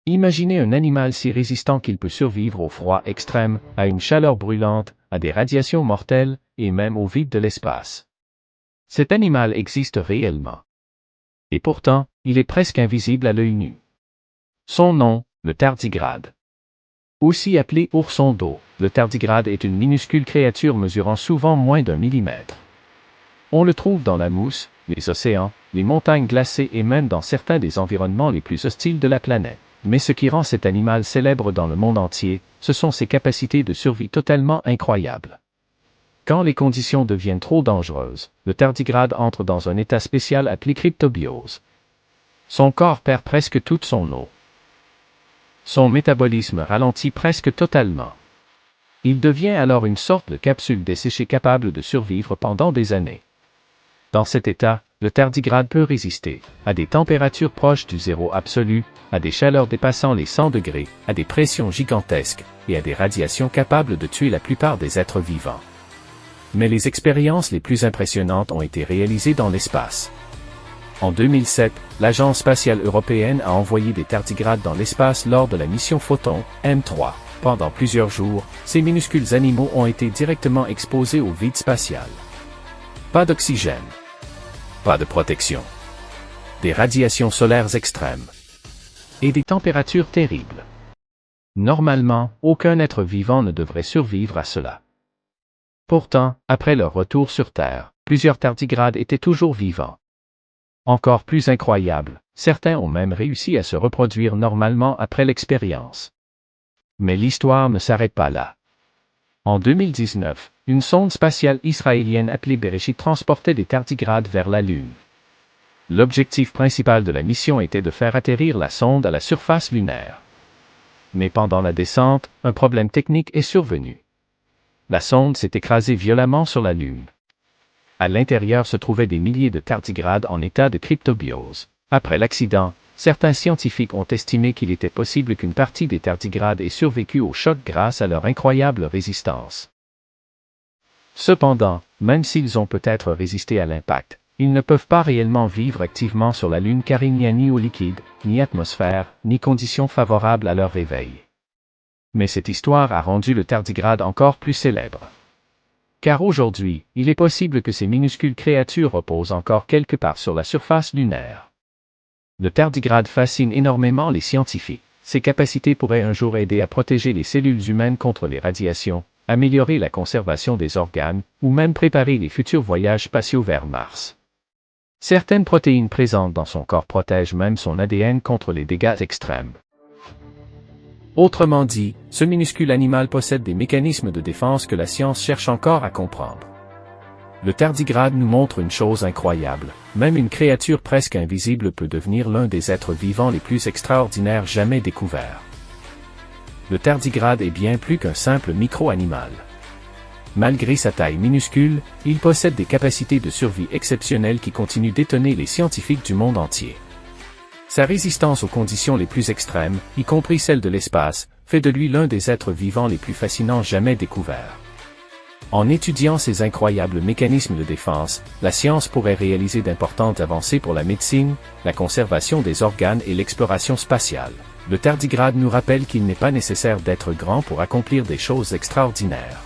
Imaginez un animal si résistant qu'il peut survivre au froid extrême, à une chaleur brûlante, à des radiations mortelles, et même au vide de l'espace. Cet animal existe réellement. Et pourtant, il est presque invisible à l'œil nu. Son nom, le tardigrade. Aussi appelé ourson d'eau, le tardigrade est une minuscule créature mesurant souvent moins d'1 millimètre. On le trouve dans la mousse, les océans, les montagnes glacées et même dans certains des environnements les plus hostiles de la planète. Mais ce qui rend cet animal célèbre dans le monde entier, ce sont ses capacités de survie totalement incroyables. Quand les conditions deviennent trop dangereuses, le tardigrade entre dans un état spécial appelé cryptobiose. Son corps perd presque toute son eau. Son métabolisme ralentit presque totalement. Il devient alors une sorte de capsule desséchée capable de survivre pendant des années. Dans cet état, le tardigrade peut résister à des températures proches du zéro absolu, à des chaleurs dépassant les 100 degrés, à des pressions gigantesques et à des radiations capables de tuer la plupart des êtres vivants. Mais les expériences les plus impressionnantes ont été réalisées dans l'espace. En 2007, l'Agence spatiale européenne a envoyé des tardigrades dans l'espace lors de la mission Photon, M3. Pendant plusieurs jours, ces minuscules animaux ont été directement exposés au vide spatial. Pas d'oxygène. Pas de protection. Des radiations solaires extrêmes. Et des températures terribles. Normalement, aucun être vivant ne devrait survivre à cela. Pourtant, après leur retour sur Terre, plusieurs tardigrades étaient toujours vivants. Encore plus incroyable, certains ont même réussi à se reproduire normalement après l'expérience. Mais l'histoire ne s'arrête pas là. En 2019, une sonde spatiale israélienne appelée Bereshit transportait des tardigrades vers la Lune. L'objectif principal de la mission était de faire atterrir la sonde à la surface lunaire. Mais pendant la descente, un problème technique est survenu. La sonde s'est écrasée violemment sur la Lune. À l'intérieur se trouvaient des milliers de tardigrades en état de cryptobiose. Après l'accident, certains scientifiques ont estimé qu'il était possible qu'une partie des tardigrades ait survécu au choc grâce à leur incroyable résistance. Cependant, même s'ils ont peut-être résisté à l'impact, ils ne peuvent pas réellement vivre activement sur la Lune car il n'y a ni eau liquide, ni atmosphère, ni conditions favorables à leur réveil. Mais cette histoire a rendu le tardigrade encore plus célèbre. Car aujourd'hui, il est possible que ces minuscules créatures reposent encore quelque part sur la surface lunaire. Le tardigrade fascine énormément les scientifiques. Ses capacités pourraient un jour aider à protéger les cellules humaines contre les radiations, améliorer la conservation des organes, ou même préparer les futurs voyages spatiaux vers Mars. Certaines protéines présentes dans son corps protègent même son ADN contre les dégâts extrêmes. Autrement dit, ce minuscule animal possède des mécanismes de défense que la science cherche encore à comprendre. Le tardigrade nous montre une chose incroyable, même une créature presque invisible peut devenir l'un des êtres vivants les plus extraordinaires jamais découverts. Le tardigrade est bien plus qu'un simple micro-animal. Malgré sa taille minuscule, il possède des capacités de survie exceptionnelles qui continuent d'étonner les scientifiques du monde entier. Sa résistance aux conditions les plus extrêmes, y compris celles de l'espace, fait de lui l'un des êtres vivants les plus fascinants jamais découverts. En étudiant ces incroyables mécanismes de défense, la science pourrait réaliser d'importantes avancées pour la médecine, la conservation des organes et l'exploration spatiale. Le tardigrade nous rappelle qu'il n'est pas nécessaire d'être grand pour accomplir des choses extraordinaires.